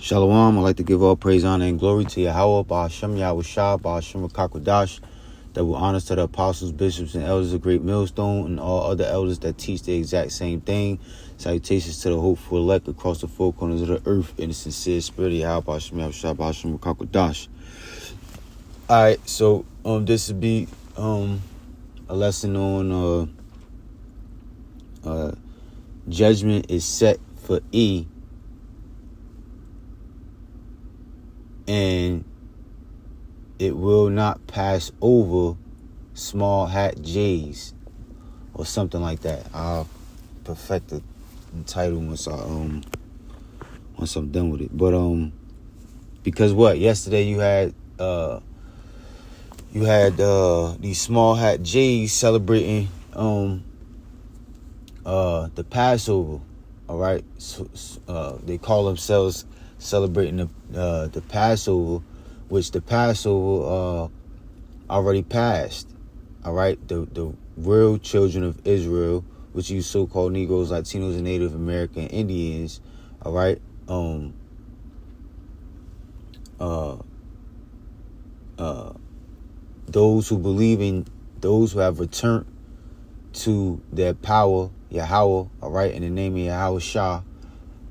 Shalom. I'd like to give all praise, honor, and glory to Yahweh, Ba'ashem Yahushua, Ba'ashem Rakakwadash, that will honor to the apostles, bishops, and elders of Great Millstone, and all other elders that teach the exact same thing. Salutations to the hopeful elect across the four corners of the earth in the sincere spirit of Yahweh, Ba'ashem Yahushua, Ba'ashem Rakakwadash. All right, so this would be a lesson on judgment is set for E, and it will not pass over small hat J's or something like that. I'll perfect the title once I'm done with it. But because what yesterday you had these small hat J's celebrating the Passover. All right, so they call themselves celebrating the Passover, which the Passover already passed. All right, the real children of Israel, which you so-called Negroes, Latinos, and Native American Indians. All right, those who believe in those who have returned to their power, Yahweh, all right, in the name of Yahweh Shah,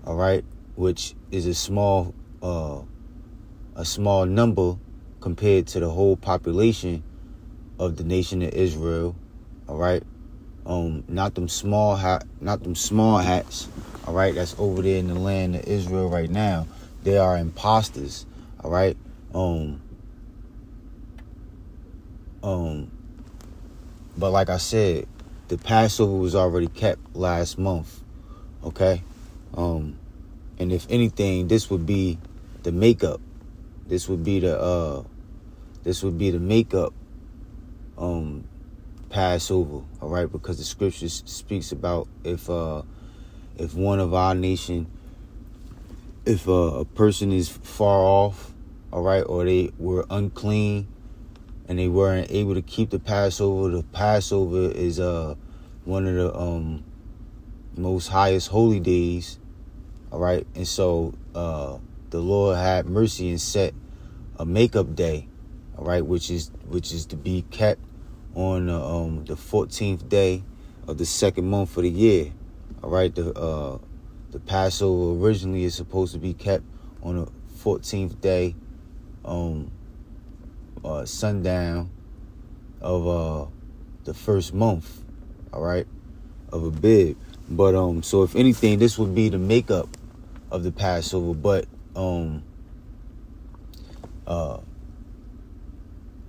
all right, which is a small number compared to the whole population of the nation of Israel, all right. Not them small hats, all right. That's over there in the land of Israel right now. They are imposters, all right. But like I said, the Passover was already kept last month, okay. And if anything, this would be the makeup. This would be the makeup Passover, all right? Because the scripture speaks about if one of our nation, if a person is far off, all right, or they were unclean and they weren't able to keep the Passover is one of the most highest holy days. All right, and so the Lord had mercy and set a makeup day, all right, which is to be kept on the 14th day of the second month of the year. All right, the Passover originally is supposed to be kept on the 14th day, sundown of the first month, all right, of Abib. But so if anything, this would be the makeup of the Passover. But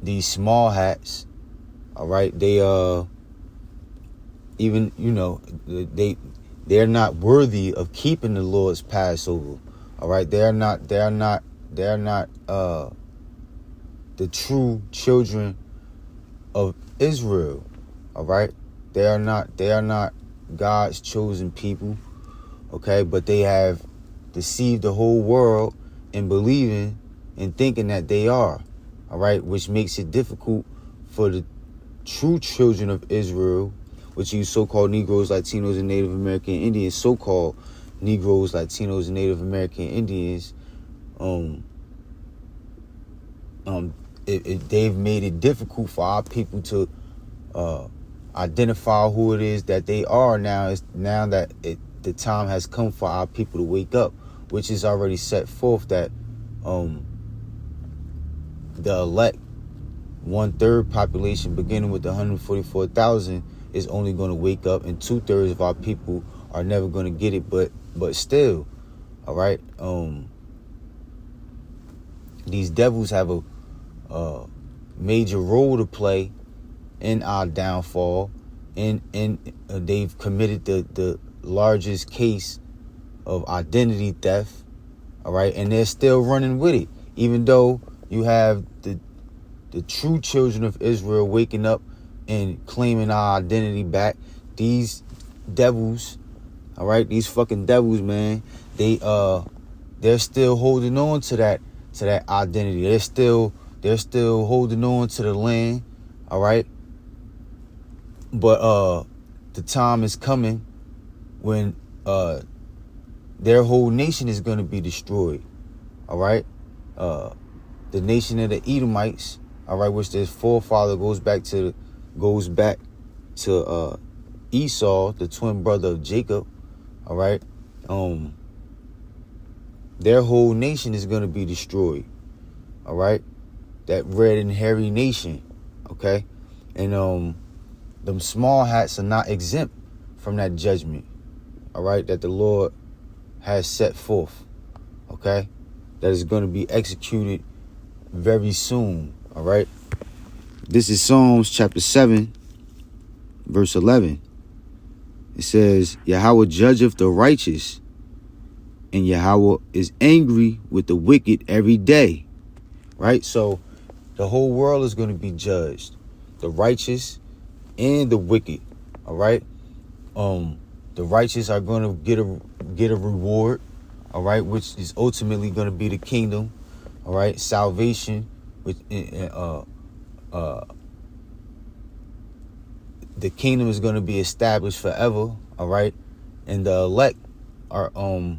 these small hats, all right, they even, you know, they're not worthy of keeping the Lord's Passover. All right, they are not the true children of Israel. All right, they are not God's chosen people. Okay, but they have deceived the whole world in believing and thinking that they are. All right, which makes it difficult for the true children of Israel, which you so-called Negroes, Latinos, and Native American Indians, so-called Negroes, Latinos, and Native American Indians. They've made it difficult for our people to identify who it is that they are now. Now that the time has come for our people to wake up, which is already set forth that the elect 1/3 population, beginning with the 144,000, is only going to wake up, and 2/3 of our people are never going to get it. But still, all right. These devils have a major role to play in our downfall, and they've committed the largest case of identity theft, all right, and they're still running with it, even though you have the true children of Israel waking up and claiming our identity back. These devils, all right, these fucking devils, man, they're still holding on to that identity. They're still holding on to the land, all right. But the time is coming when their whole nation is going to be destroyed. all right, the nation of the Edomites, all right, which their forefather goes back to Esau, the twin brother of Jacob, all right. Their whole nation is going to be destroyed, all right. That red and hairy nation, okay, and them small hats are not exempt from that judgment, all right, that the Lord has set forth, okay, that is going to be executed very soon, all right. This is Psalms chapter 7, verse 11. It says, Yahweh judgeth the righteous, and Yahweh is angry with the wicked every day, right? So the whole world is going to be judged, the righteous and the wicked, all right? The righteous are going to get a reward, all right, which is ultimately going to be the kingdom, all right, salvation, which the kingdom is going to be established forever, all right, and the elect are going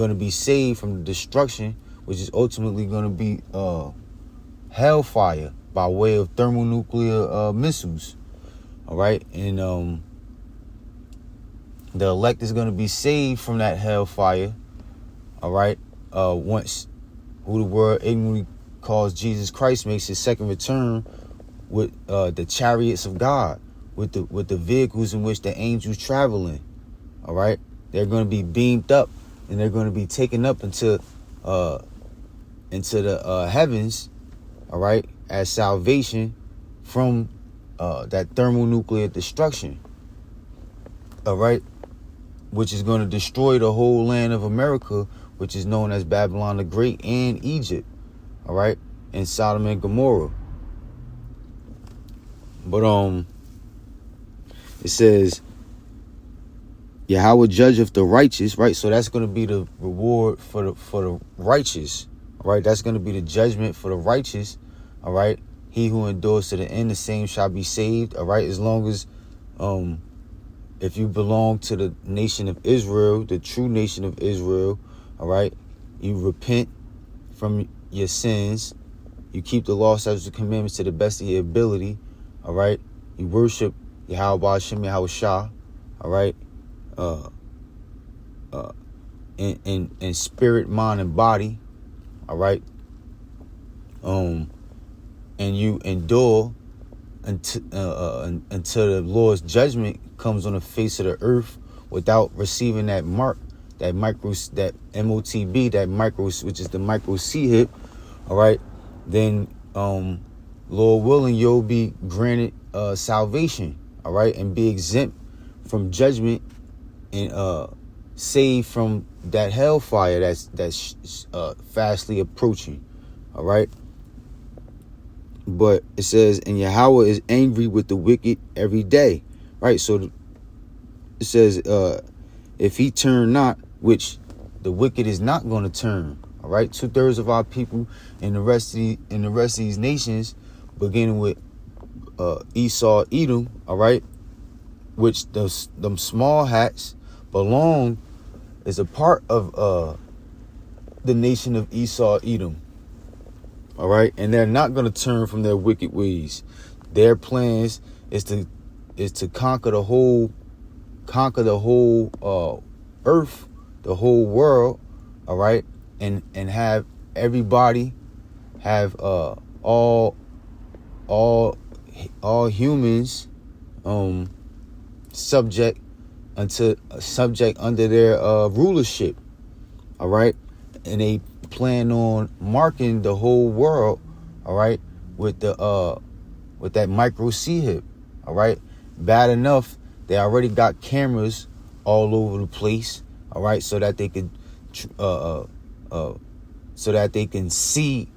to be saved from the destruction, which is ultimately going to be hellfire by way of thermonuclear missiles, all right, and the elect is going to be saved from that hellfire, all right, once who the world ignorantly calls Jesus Christ makes his second return with the chariots of God, with the vehicles in which the angels travel in, all right. They're going to be beamed up, and they're going to be taken up into the heavens, all right, as salvation from that thermonuclear destruction, all right, which is going to destroy the whole land of America, which is known as Babylon the Great, and Egypt, all right, and Sodom and Gomorrah. But it says, Yahweh judgeth the righteous, right? So that's going to be the reward for the righteous, all right? That's going to be the judgment for the righteous, all right? He who endures to the end, the same shall be saved, all right? As long as, if you belong to the nation of Israel, the true nation of Israel, all right? You repent from your sins. You keep the law, statutes, and commandments to the best of your ability, all right? You worship Yahweh Hashem, Yahweh Shah, all right? In spirit, mind, and body, all right? And you endure until the Lord's judgment comes on the face of the earth without receiving that mark, that MOTB, that micro, which is the micro C hip, all right? Then, Lord willing, you'll be granted salvation, all right, and be exempt from judgment and saved from that hellfire that's fastly approaching, all right. But it says, and Yahweh is angry with the wicked every day, right? So it says, if he turn not, which the wicked is not going to turn, all right. 2/3 of our people in the rest of these nations, beginning with Esau, Edom, all right, which them small hats belong is a part of the nation of Esau, Edom, all right, and they're not going to turn from their wicked ways. Their plans is to conquer the whole earth, the whole world, all right, and have everybody have all humans subject under their rulership, all right, and they plan on marking the whole world, all right, with that micro C hip, all right. Bad enough they already got cameras all over the place, all right, so that they could see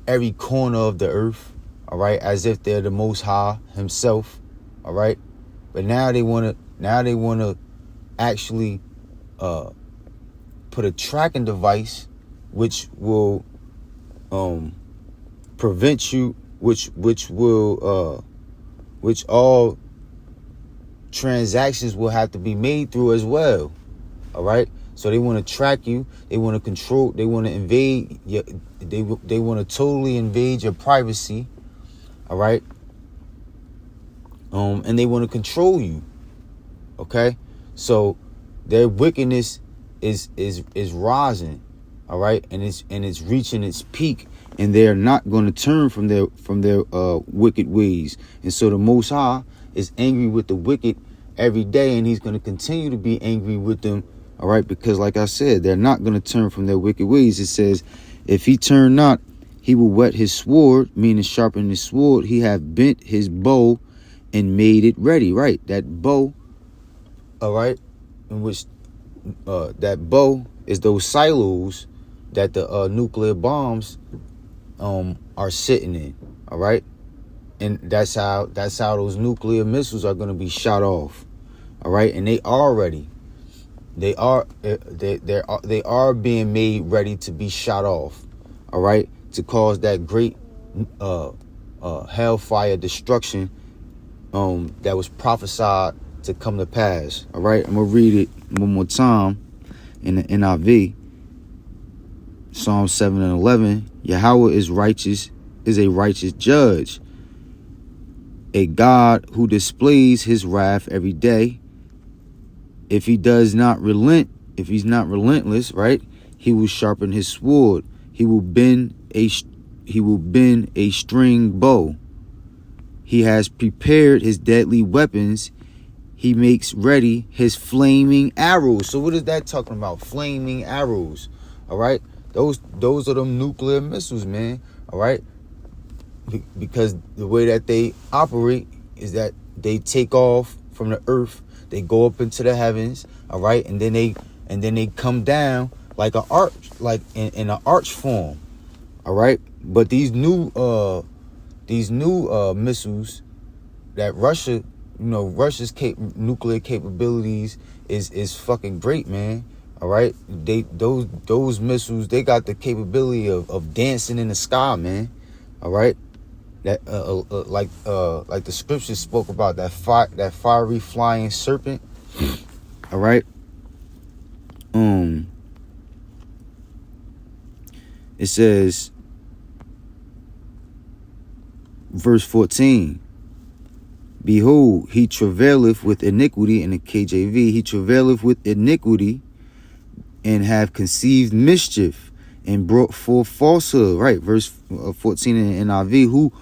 every corner of the earth, all right, as if they're the Most High himself, all right. But now they want to actually put a tracking device which will prevent you, which all transactions will have to be made through as well, all right. So they want to track you. They want to control. They want to invade. They want to totally invade your privacy. All right. And they want to control you. Okay. So their wickedness is rising. All right, and it's reaching its peak, and they're not going to turn from their wicked ways. And so the Most High is angry with the wicked every day, and he's going to continue to be angry with them. All right, because like I said, they're not going to turn from their wicked ways. It says, if he turn not, he will whet his sword, meaning sharpen his sword. He have bent his bow and made it ready. Right, that bow. All right, in which that bow is those silos that the nuclear bombs are sitting in. All right, and that's how those nuclear missiles are going to be shot off. All right, and they are ready. They are being made ready to be shot off. All right, to cause that great hellfire destruction that was prophesied to come to pass. All right, I'm gonna read it one more time in the NIV. Psalm 7 and 11. Yahweh is righteous, is a righteous judge, a God who displays his wrath every day. If he does not relent, if he's not relentless, right, he will sharpen his sword. He will bend a string bow. He has prepared his deadly weapons. He makes ready his flaming arrows. So what is that talking about? Flaming arrows. All right. Those are them nuclear missiles, man. All right. Because the way that they operate is that they take off from the earth. They go up into the heavens. All right. And then they come down like an arch, like in an arch form. All right. But these new missiles that Russia's nuclear capabilities is fucking great, man. All right, those missiles, they got the capability of dancing in the sky, man. All right, that like the scriptures spoke about, that fiery flying serpent. All right. It says, verse 14. Behold, he travaileth with iniquity, in the KJV. He travaileth with iniquity, and have conceived mischief, and brought forth falsehood. Right, verse 14 in NIV.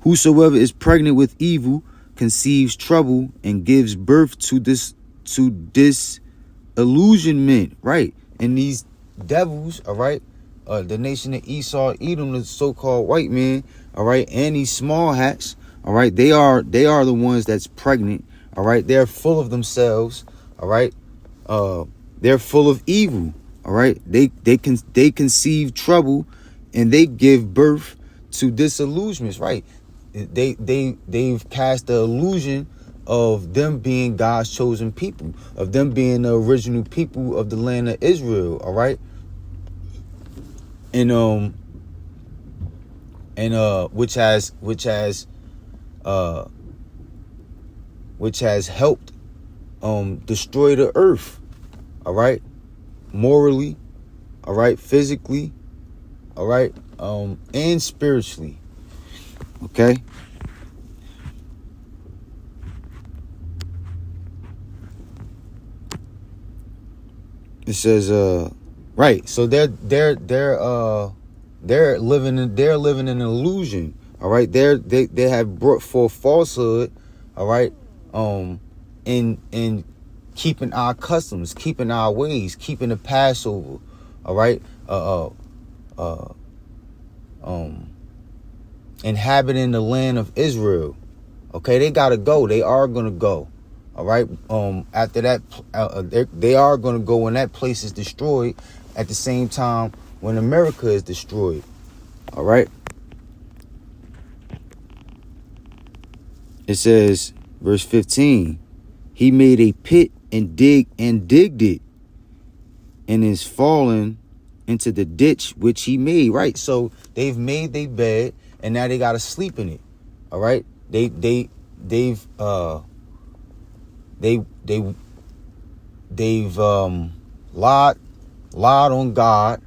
Whosoever is pregnant with evil conceives trouble, and gives birth to disillusionment. Right, and these devils, all right, the nation of Esau, Edom, the so-called white man, all right, and these small hats. All right, they are the ones that's pregnant. All right, they're full of themselves. All right, they're full of evil. All right, they conceive trouble, and they give birth to disillusionments. Right, they've cast the illusion of them being God's chosen people, of them being the original people of the land of Israel. All right, and which has helped destroy the earth. All right, morally, all right, physically, all right, and spiritually. Okay. It says right, so they're living in an illusion. All right, they have brought forth falsehood. All right, in keeping our customs, keeping our ways, keeping the Passover. All right, inhabiting the land of Israel. Okay, they gotta go. They are gonna go. All right. After that, they are gonna go when that place is destroyed. At the same time, when America is destroyed. All right. It says, verse 15, he made a pit and digged it, and is fallen into the ditch which he made. Right. So they've made their bed, and now they gotta sleep in it. All right. They've lied lied on God,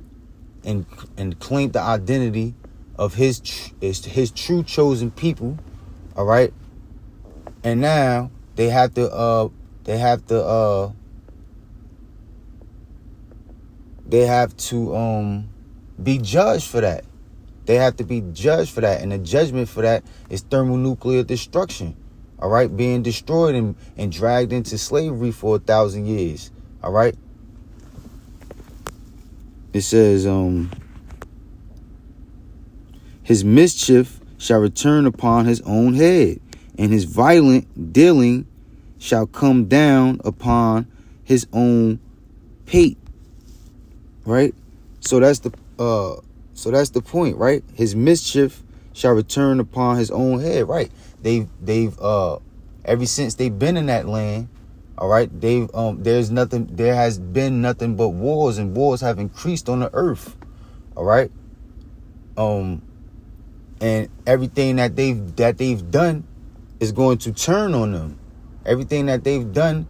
and claimed the identity of his true chosen people. All right, and now they have to be judged for that. They have to be judged for that, and the judgment for that is thermonuclear destruction. All right, being destroyed and dragged into slavery for 1,000 years. All right. It says, his mischief shall return upon his own head, and his violent dealing shall come down upon his own pate. Right? So that's the point, right? His mischief shall return upon his own head. Right. They've ever since they've been in that land, all right, there has been nothing but wars, and wars have increased on the earth. All right. And everything that they've done is going to turn on them. Everything that they've done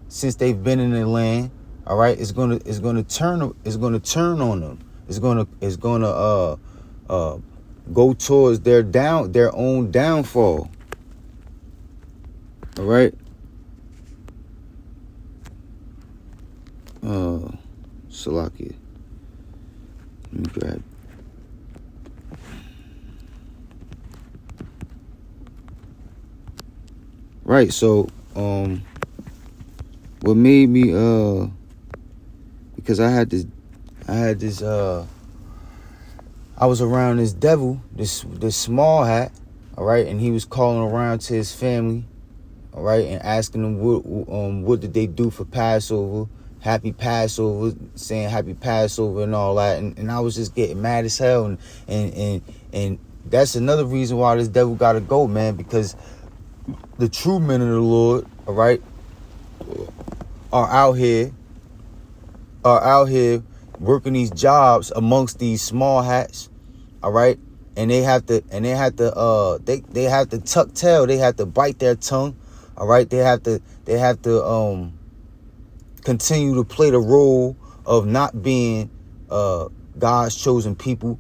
since they've been in the land, all right, is gonna turn on them. It's gonna go towards their own downfall. All right. Salakia. Let me grab. Right, so what made me because I was around this devil, this small hat, all right, and he was calling around to his family, all right, and asking them what did they do for Passover, happy Passover, saying happy Passover and all that, and I was just getting mad as hell, and that's another reason why this devil gotta go, man, because the true men of the Lord, all right, are out here working these jobs amongst these small hats, all right, and they have to tuck tail, they have to bite their tongue, all right, they have to continue to play the role of not being God's chosen people,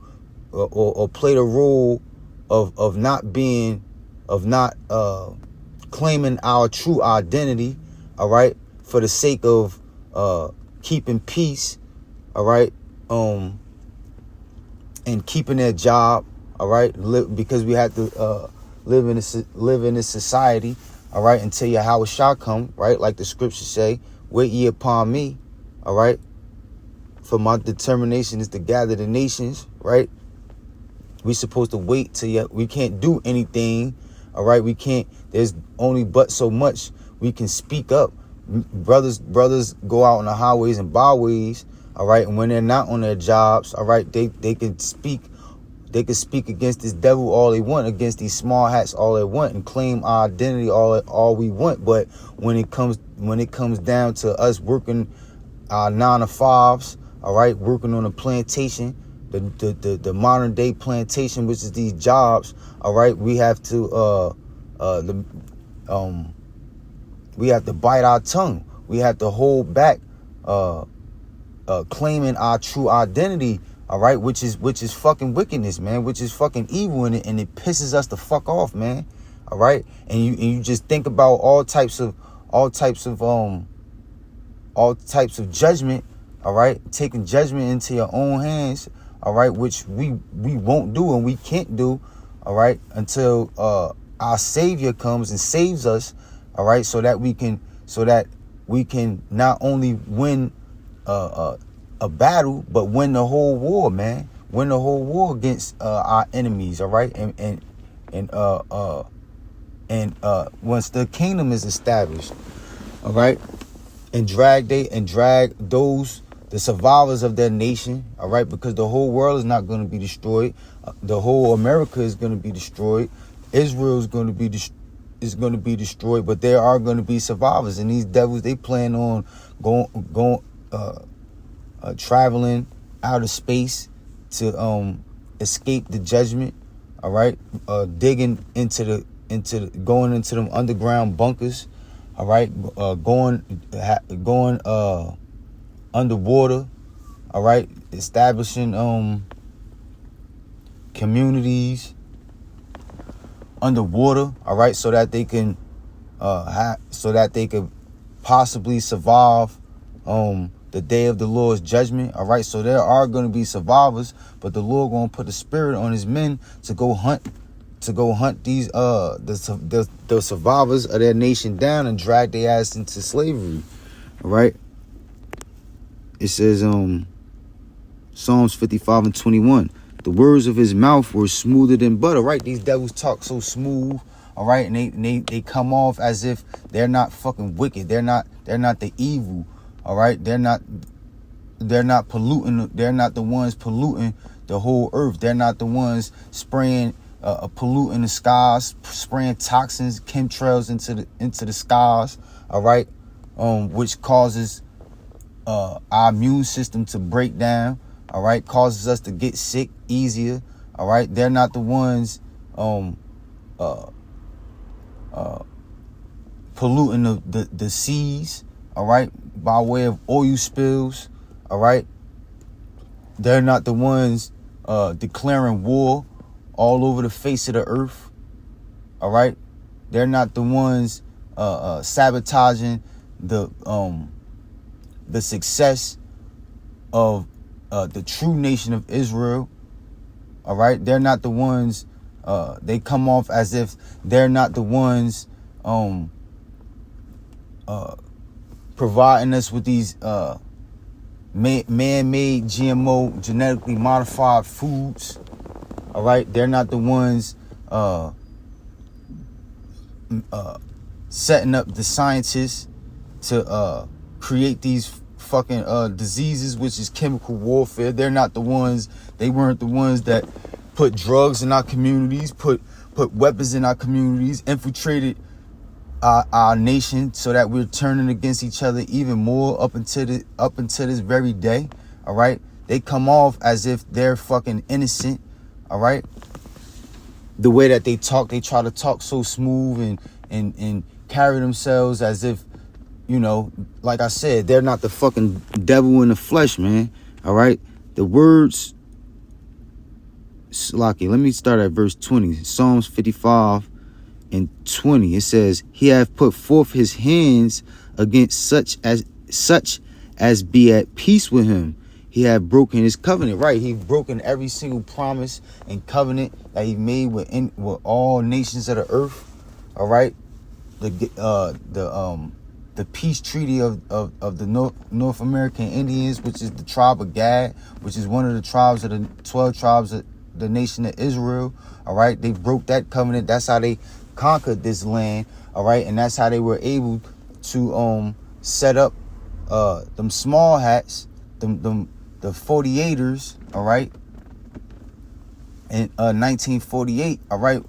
or play the role of not claiming our true identity, all right, for the sake of keeping peace, all right, and keeping their job, all right, because we have to live in this society, all right, until Yahweh shall come, right, like the scriptures say, wait ye upon me, all right, for my determination is to gather the nations, right. We supposed to wait till we can't do anything, all right. We can't. There's only but so much we can speak up. Brothers go out on the highways and byways, all right. And when they're not on their jobs, all right, they can speak. They can speak against this devil all they want, against these small hats all they want, and claim our identity all we want. But when it comes down to us working our 9 to 5s, all right, working on a plantation, the modern day plantation, which is these jobs, all right, we have to bite our tongue. We have to hold back claiming our true identity, all right, which is fucking wickedness, man, which is fucking evil, and it pisses us the fuck off, man, all right. And you just think about all types of judgment, all right, taking judgment into your own hands, all right, which we won't do and we can't do, all right, until our Savior comes and saves us, all right, so that we can not only win a battle, but win the whole war, man, win the whole war against our enemies, all right, and once the kingdom is established, all right, and drag the survivors of their nation, all right, because the whole world is not going to be destroyed. The whole America is going to be destroyed. Israel is going to be destroyed, but there are going to be survivors, and these devils, they plan on going traveling out of space to escape the judgment, all right, going into them underground bunkers, all right, going underwater, all right, establishing communities underwater, all right, so that they can possibly survive the day of the Lord's judgment, all right. So there are going to be survivors, but the Lord going to put the spirit on his men to go hunt these the survivors of their nation down and drag their ass into slavery, all right. It says Psalms 55:21, the words of his mouth were smoother than butter, right? These devils talk so smooth, all right, and they come off as if they're not fucking wicked. They're not the evil, all right. They're not polluting. They're not the ones polluting the whole earth. They're not the ones spraying polluting the skies, spraying toxins, chemtrails into the skies, all right, which causes our immune system to break down, all right, causes us to get sick easier, all right. They're not the ones polluting the seas, all right, by way of oil spills, all right. They're not the ones declaring war all over the face of the earth, all right. They're not the ones sabotaging the success of the true nation of Israel, all right. They're not the ones. They come off as if they're not the ones providing us with these man-made GMO genetically modified foods, all right. They're not the ones setting up the scientists to create these fucking diseases, which is chemical warfare. They're not the ones. They weren't the ones that put drugs in our communities, put weapons in our communities, infiltrated our nation so that we're turning against each other even more up until this very day, all right. They come off as if they're fucking innocent, all right. The way that they talk, they try to talk so smooth and carry themselves as if, you know, like I said, they're not the fucking devil in the flesh, man, all right. The words, Slocky, let me start at verse 20. Psalms 55:20. It says, he hath put forth his hands against such as be at peace with him. He had broken his covenant, right? He broken every single promise and covenant that he made with all nations of the earth, all right. The peace treaty of the North American Indians, which is the tribe of Gad, which is one of the tribes of the 12 tribes of the nation of Israel, all right. They broke that covenant. That's how they conquered this land, all right. And that's how they were able to set up them small hats, the 48ers, all right, in 1948, all right.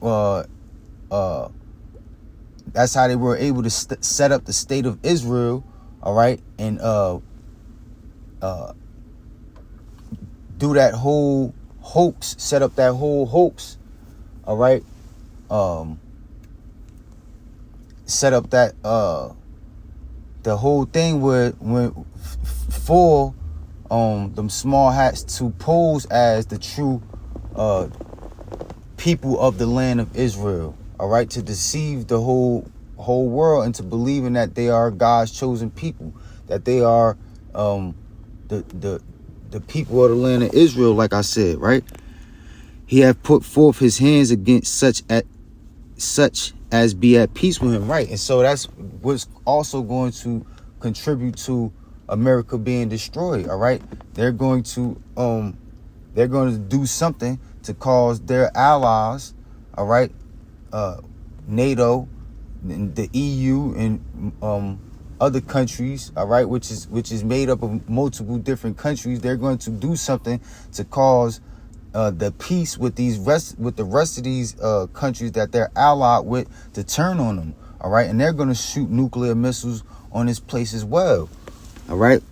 That's how they were able to set up the state of Israel, all right, and do that whole hoax, set up that whole hoax, all right. Set up that the whole thing for them small hats to pose as the true people of the land of Israel, all right, to deceive the whole world into believing that they are God's chosen people, that they are the people of the land of Israel, like I said, right. He hath put forth his hands against such as be at peace with him, right. And so that's what's also going to contribute to America being destroyed, all right. They're going to do something to cause their allies, all right, NATO, the EU, and other countries, all right, which is made up of multiple different countries. They're going to do something to cause the peace with the rest of these countries that they're allied with to turn on them, all right. And they're going to shoot nuclear missiles on this place as well, all right.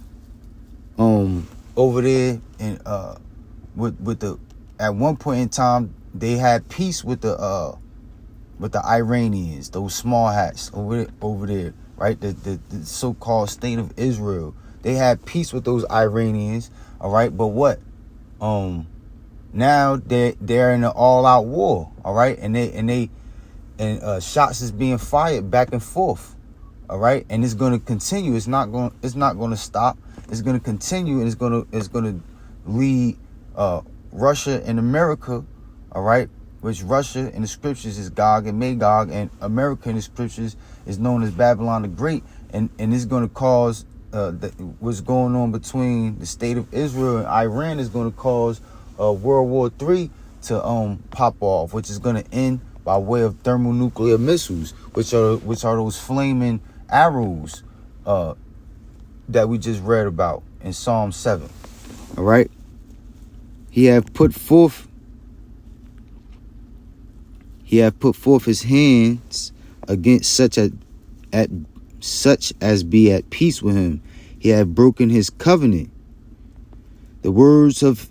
Over there, and with the, at one point in time they had peace with the Iranians, those small hats over there, right? The so-called state of Israel. They had peace with those Iranians, all right? But what? Now they're in an all-out war, all right? And shots is being fired back and forth, all right? And it's going to continue. It's not going to stop. It's going to continue, and it's going to lead Russia and America, all right? Which Russia in the scriptures is Gog and Magog, and America in the scriptures is known as Babylon the Great, and it's going to cause what's going on between the state of Israel and Iran is going to cause World War III to pop off, which is going to end by way of thermonuclear missiles, which are those flaming arrows that we just read about in Psalm 7. All right. He have put forth his hands against such as be at peace with him. He hath broken his covenant. The words of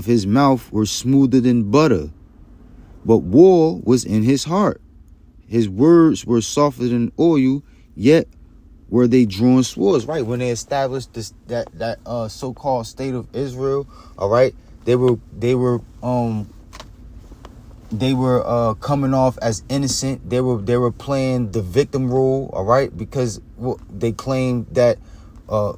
his mouth were smoother than butter, but war was in his heart. His words were softer than oil, yet were they drawn swords. Right, when they established that so-called state of Israel, all right, they were coming off as innocent. They were playing the victim role, all right, because they claimed that a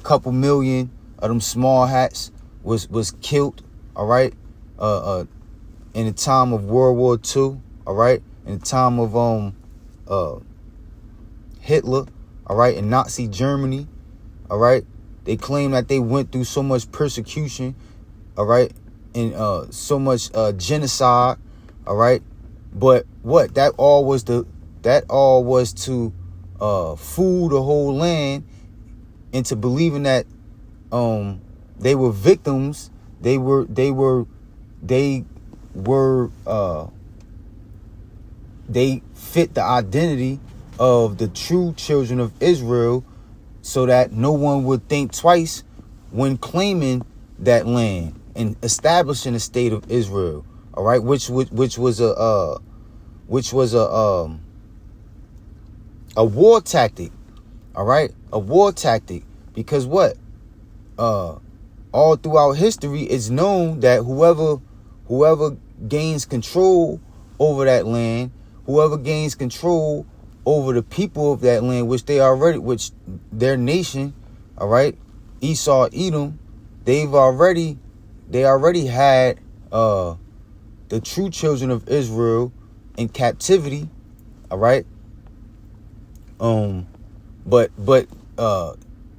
couple million of them small hats was killed, all right, in the time of World War II, all right, in the time of Hitler, all right, in Nazi Germany, all right. They claim that they went through so much persecution, all right, and so much genocide, all right. But what that all was to fool the whole land into believing that they were victims. They fit the identity of the true children of Israel, so that no one would think twice when claiming that land and establishing a state of Israel. All right, which was a war tactic. All right, a war tactic, because what? All throughout history, it's known that whoever gains control over that land, whoever gains control over the people of that land, which their nation, all right, Esau, Edom, they already had the true children of Israel in captivity, all right. But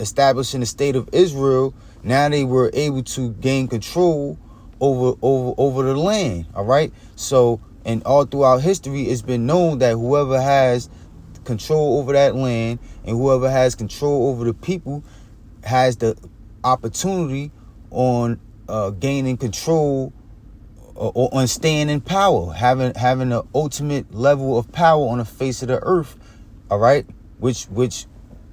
establishing the state of Israel, now they were able to gain control over the land, all right. So, and all throughout history, it's been known that whoever has control over that land and whoever has control over the people has the opportunity on gaining control or on staying in power, having the ultimate level of power on the face of the earth, all right, which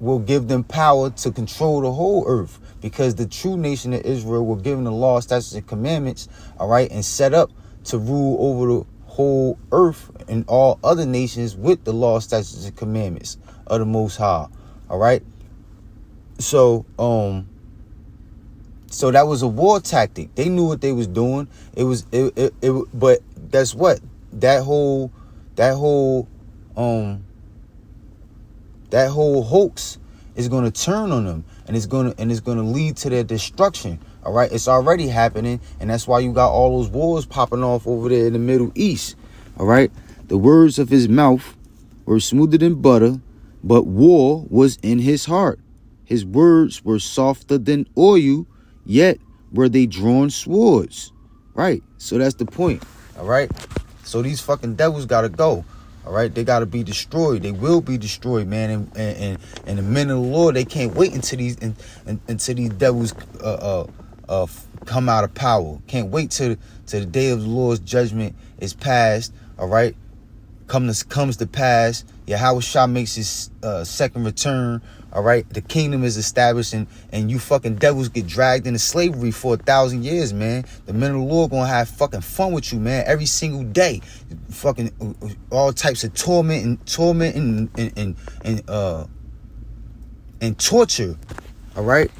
will give them power to control the whole earth, because the true nation of Israel were given the law, statutes, and commandments, all right, and set up to rule over the whole earth and all other nations with the law, statutes, and commandments of the Most High, all right. So so that was a war tactic. They knew what they was doing. But guess what? That whole hoax is going to turn on them, and it's going to lead to their destruction. All right, it's already happening, and that's why you got all those wars popping off over there in the Middle East. All right, the words of his mouth were smoother than butter, but war was in his heart. His words were softer than oil, yet were they drawn swords. Right, so that's the point. All right, so these fucking devils gotta go. All right, they gotta be destroyed. They will be destroyed, man. And the men of the Lord, they can't wait until these devils come out of power. Can't wait till the day of the Lord's judgment is past. All right, comes to pass, Yahweh Shah makes his second return. All right, the kingdom is established, and you fucking devils get dragged into slavery for 1,000 years, man. The men of the Lord gonna have fucking fun with you, man, every single day. Fucking all types of torment and torture. All right,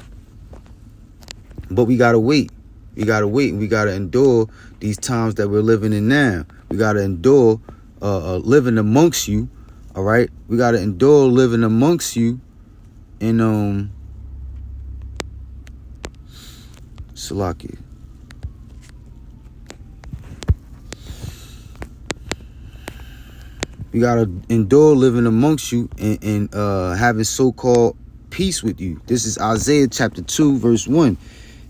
but we gotta wait. We gotta wait, and we gotta endure these times that we're living in now. We gotta endure living amongst you. All right, we gotta endure living amongst you. And Salakia. We gotta endure living amongst you and having so-called peace with you. This is Isaiah chapter 2, verse 1.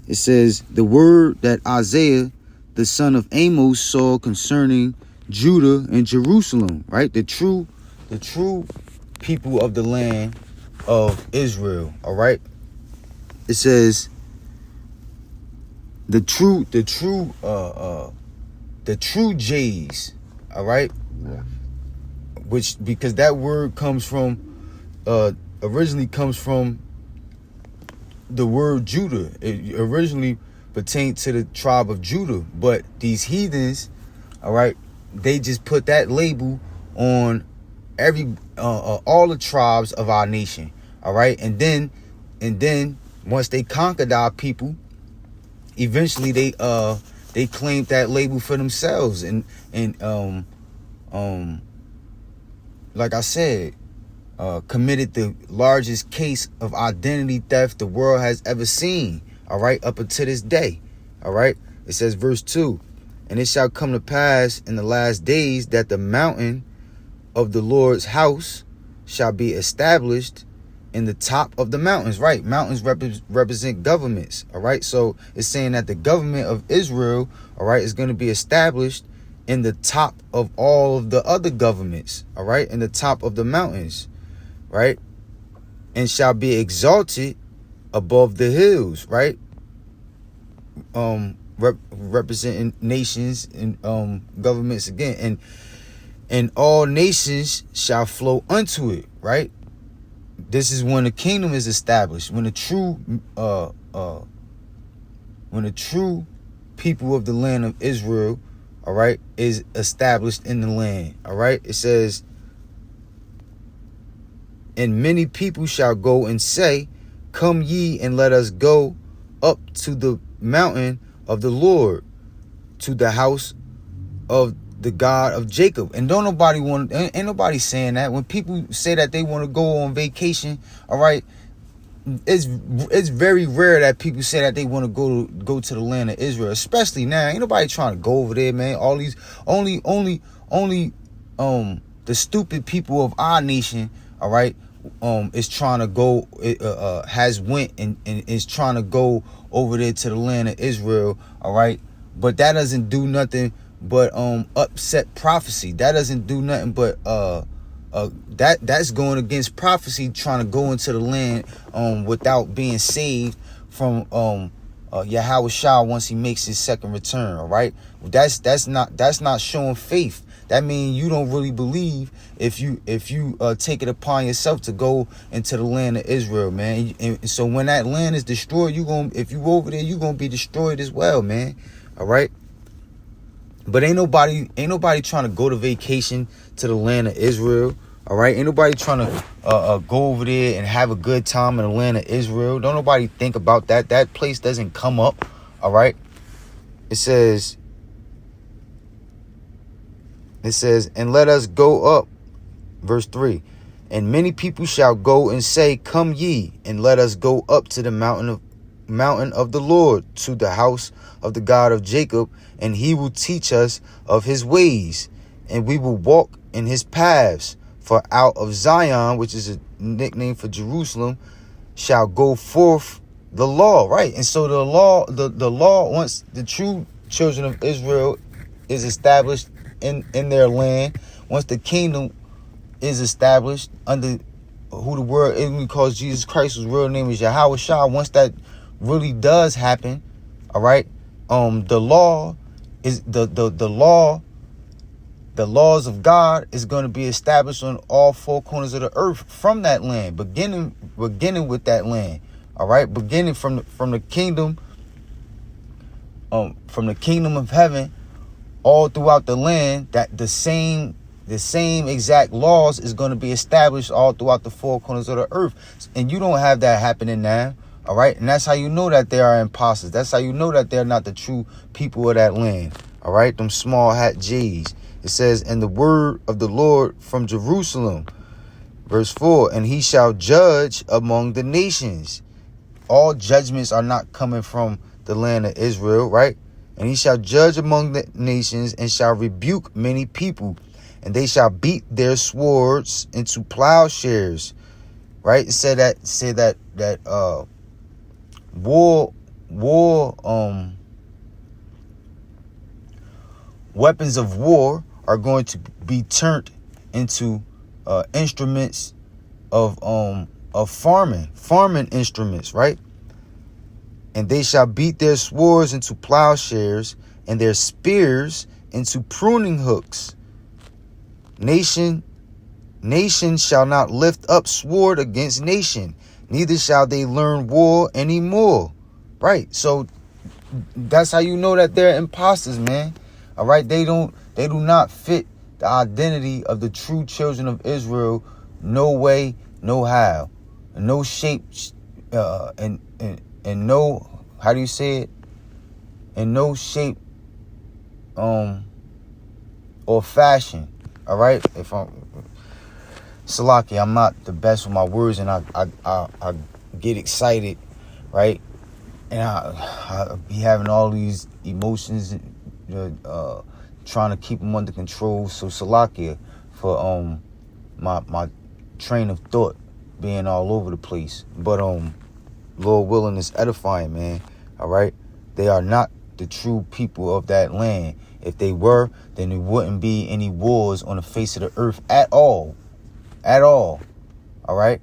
It says, the word that Isaiah, the son of Amos, saw concerning Judah and Jerusalem, right? The true people of the land of Israel, all right? It says the true J's, all right? Yeah. Which, because that word comes from originally comes from the word Judah. It originally pertained to the tribe of Judah, but these heathens, all right, they just put that label on all the tribes of our nation, all right, and then once they conquered our people, eventually they claimed that label for themselves, and like I said, committed the largest case of identity theft the world has ever seen, all right, up until this day, all right. It says, verse 2, and it shall come to pass in the last days that the mountain of the Lord's house shall be established in the top of the mountains, right? Mountains represent governments, all right? So it's saying that the government of Israel, all right, is going to be established in the top of all of the other governments, all right? In the top of the mountains, right? And shall be exalted above the hills, right? Representing nations and governments again, and all nations shall flow unto it, right? This is when the kingdom is established, when the true people of the land of Israel, all right, is established in the land, all right? It says, and many people shall go and say, come ye and let us go up to the mountain of the Lord, to the house of the God of Jacob. And ain't nobody saying that. When people say that they want to go on vacation, all right, it's very rare that people say that they want to go to the land of Israel, especially now. Ain't nobody trying to go over there, man. All these only the stupid people of our nation, all right, is trying to go, has went and is trying to go over there to the land of Israel, all right. But that doesn't do nothing but upset prophecy. That doesn't do nothing but that's going against prophecy, trying to go into the land without being saved from Yahweh Shah once he makes his second return, all right? That's not showing faith. That means you don't really believe if you take it upon yourself to go into the land of Israel, man. And so when that land is destroyed, if you go over there, you're gonna be destroyed as well, man. All right. But ain't nobody trying to go to vacation to the land of Israel. All right. Ain't nobody trying to go over there and have a good time in the land of Israel. Don't nobody think about that. That place doesn't come up. All right. It says, and let us go up. Verse 3. And many people shall go and say, come ye, and let us go up to the mountain of the Lord, to the house of the God of Jacob, and he will teach us of his ways, and we will walk in his paths. For out of Zion, which is a nickname for Jerusalem, shall go forth the law, right? And so the law, once the true children of Israel is established in their land, once the kingdom is established under who the world even calls Jesus Christ, whose real name is Yahweh Shah, once that really does happen, all right, the law the laws of God is going to be established on all four corners of the earth from that land, beginning with that land. All right, beginning from the kingdom, from the kingdom of heaven, all throughout the land. That the same exact laws is going to be established all throughout the four corners of the earth, and you don't have that happening now. All right, and that's how you know that they are imposters. That's how you know that they're not the true people of that land. All right, them small hat J's. It says, "And the word of the Lord from Jerusalem," verse 4, "and he shall judge among the nations." All judgments are not coming from the land of Israel, right? "And he shall judge among the nations, and shall rebuke many people, and they shall beat their swords into plowshares." Right? It said that weapons of war are going to be turned into instruments of farming instruments, right? "And they shall beat their swords into plowshares, and their spears into pruning hooks. Nation shall not lift up sword against nation, neither shall they learn war anymore." Right? So that's how you know that they're imposters, man. All right? They do not fit the identity of the true children of Israel. No way, no how. No shape, and no, how do you say it? In no shape or fashion. All right? If Salaki, I'm not the best with my words, and I get excited, right? And I be having all these emotions, trying to keep them under control. So Salakia for my train of thought being all over the place. But Lord willing, is edifying, man. All right? They are not the true people of that land. If they were, then there wouldn't be any wars on the face of the earth at all. At all. All right?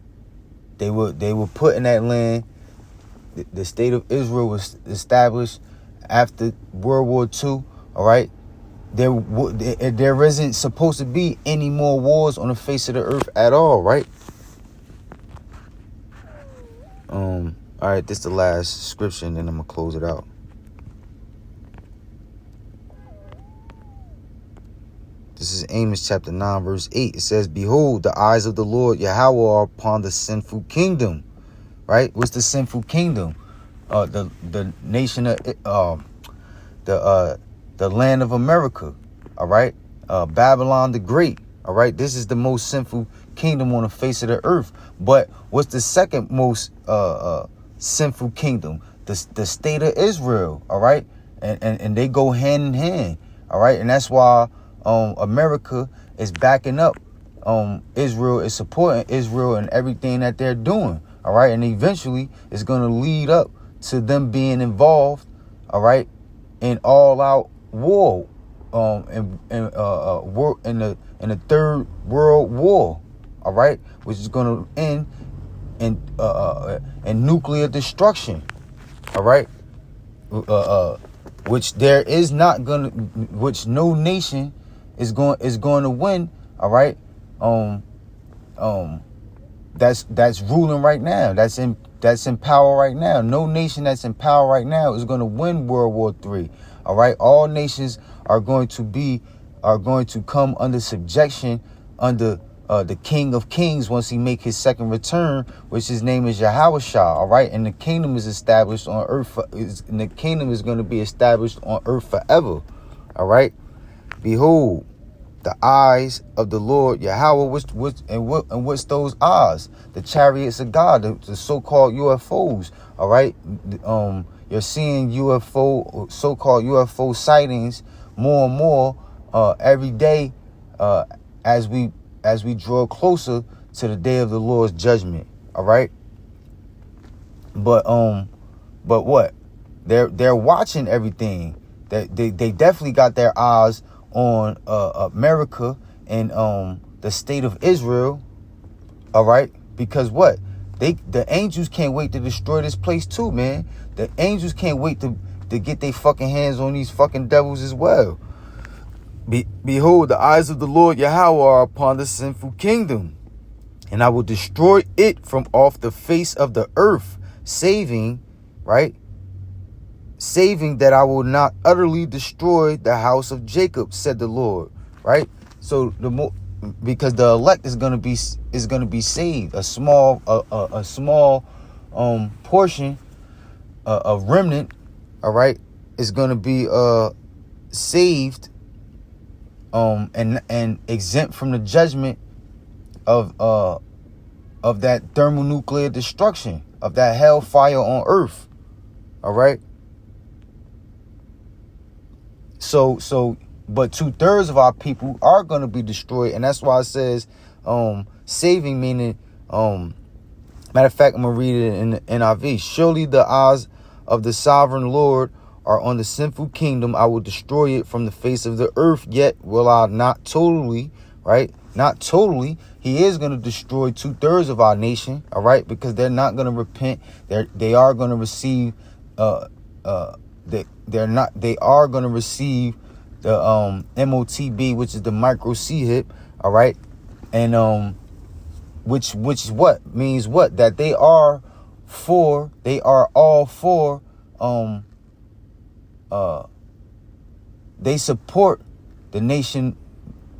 They were put in that land. The state of Israel was established after World War II. All right? There isn't supposed to be any more wars on the face of the earth at all, right? All right, this is the last scripture, and then I'm gonna close it out. This is Amos chapter 9, verse 8. It says, "Behold, the eyes of the Lord Yahweh are upon the sinful kingdom." Right? What's the sinful kingdom? The nation of the land of America. All right? Babylon the Great. All right? This is the most sinful kingdom on the face of the earth. But what's the second most sinful kingdom? The state of Israel. All right? And they go hand in hand. All right? And that's why America is backing up Israel, is supporting Israel and everything that they're doing. All right? And eventually it's going to lead up to them being involved, all right, in all-out war, in the Third World War, all right, which is going to end in nuclear destruction, all right, which there is not gonna, which no nation is going to win, all right, that's ruling right now, that's in power right now. No nation that's in power right now is going to win World War III. All right. All nations are going to come under subjection under the King of Kings once he make his second return, which his name is Yahushua. All right. And the kingdom is established on earth. And the kingdom is going to be established on earth forever. All right. Behold, the eyes of the Lord Yahweh, what's those eyes? The chariots of God, the so-called UFOs. All right, you're seeing so-called UFO sightings more and more every day as we draw closer to the day of the Lord's judgment. All right, but what? They're watching everything. They definitely got their eyes on America and the state of Israel, all right? Because what? The angels can't wait to destroy this place too, man. The angels can't wait to get their fucking hands on these fucking devils as well. Behold, the eyes of the Lord Yahweh are upon the sinful kingdom, and I will destroy it from off the face of the earth, saving, right? Saving that I will not utterly destroy the house of Jacob, said the Lord, right? So because the elect is gonna be saved, a small portion, a remnant, all right, is gonna be saved, and exempt from the judgment of that thermonuclear destruction, of that hellfire on earth. All right. So but 2/3 of our people are going to be destroyed, and that's why it says saving, meaning matter of fact, I'm gonna read it in the NIV. Surely the eyes of the sovereign Lord are on the sinful kingdom. I will destroy it from the face of the earth, yet will I not totally, right? Not totally. He is going to destroy 2/3 of our nation, all right? Because they're not going to repent. They are going to receive they are going to receive the MOTB, which is the micro C hip, all right? And which is what means what? That they are all for they support the nation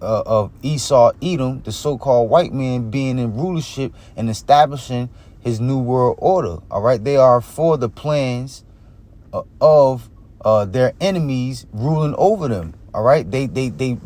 of Esau, Edom, the so-called white man, being in rulership and establishing his new world order. All right, they are for the plans of their enemies ruling over them. All right, they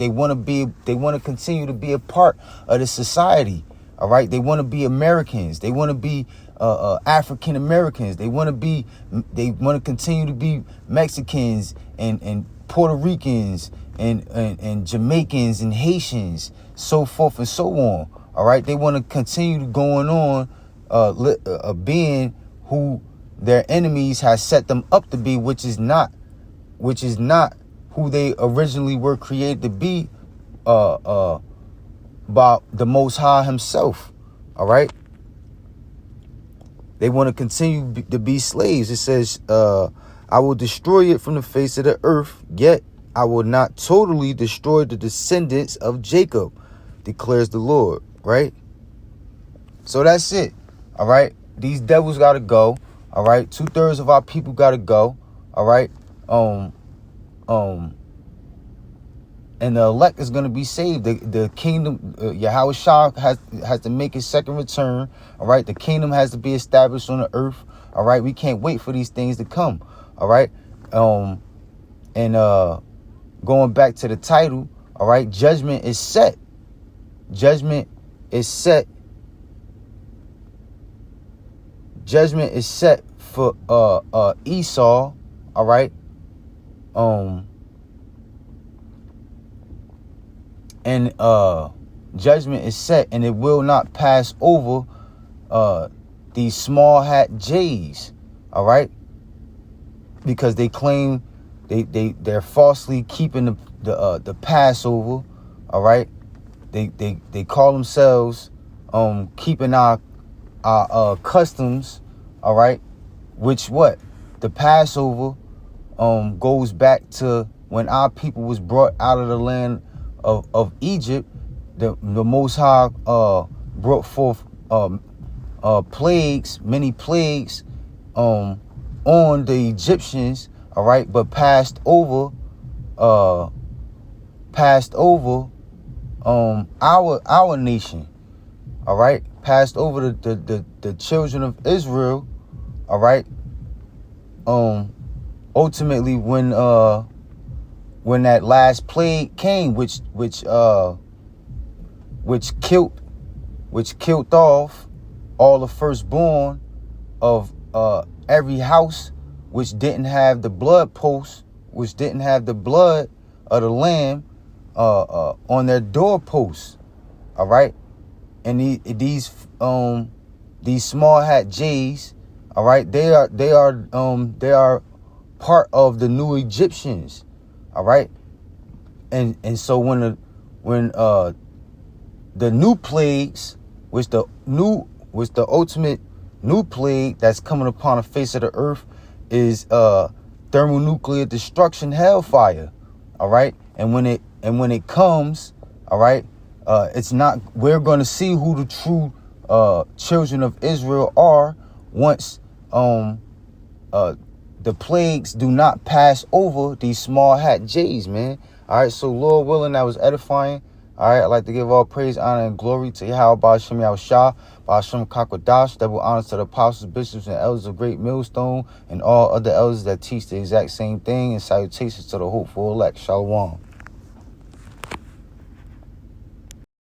want to continue to be a part of the society. All right, they want to be Americans. They want to be African Americans. They want to continue to be Mexicans and Puerto Ricans and Jamaicans and Haitians, so forth and so on. All right, they want to continue going on being who their enemies has set them up to be, which is not who they originally were created to be by the Most High himself. All right, they want to continue to be slaves. It says, I will destroy it from the face of the earth, yet I will not totally destroy the descendants of Jacob, declares the Lord. Right? So that's it. All right, these devils got to go. All right, 2/3 of our people got to go. All right, and the elect is going to be saved. The kingdom, Yahweh Shah has to make his second return. All right, the kingdom has to be established on the earth. All right, we can't wait for these things to come. All right, and going back to the title. All right, judgment is set. Judgment is set. Judgment is set for Esau. All right, and judgment is set, and it will not pass over these small hat J's. All right, because they claim they're falsely keeping the Passover. All right, they call themselves keeping our customs. All right, which what the Passover goes back to when our people was brought out of the land of Egypt. The Most High brought forth plagues, many plagues on the Egyptians. All right, but passed over our nation. All right, passed over the children of Israel. All right, ultimately when that last plague came, which killed off all the firstborn of every house which didn't have the blood post, which didn't have the blood of the lamb on their doorposts. All right, and these small hat J's. All right, they are part of the new Egyptians. All right, and so when the new plagues, which the ultimate new plague that's coming upon the face of the earth is thermonuclear destruction, hellfire. All right, and when And when it comes, all right, it's not, we're going to see who the true children of Israel are once the plagues do not pass over these small hat J's, man. All right, so Lord willing, that was edifying. All right, I'd like to give all praise, honor, and glory to Yahweh, Ba'ashem Yahushua, Ba'ashem Kakwadash, double honors to the apostles, bishops, and elders of Great Millstone, and all other elders that teach the exact same thing, and salutations to the hopeful elect. Shalom.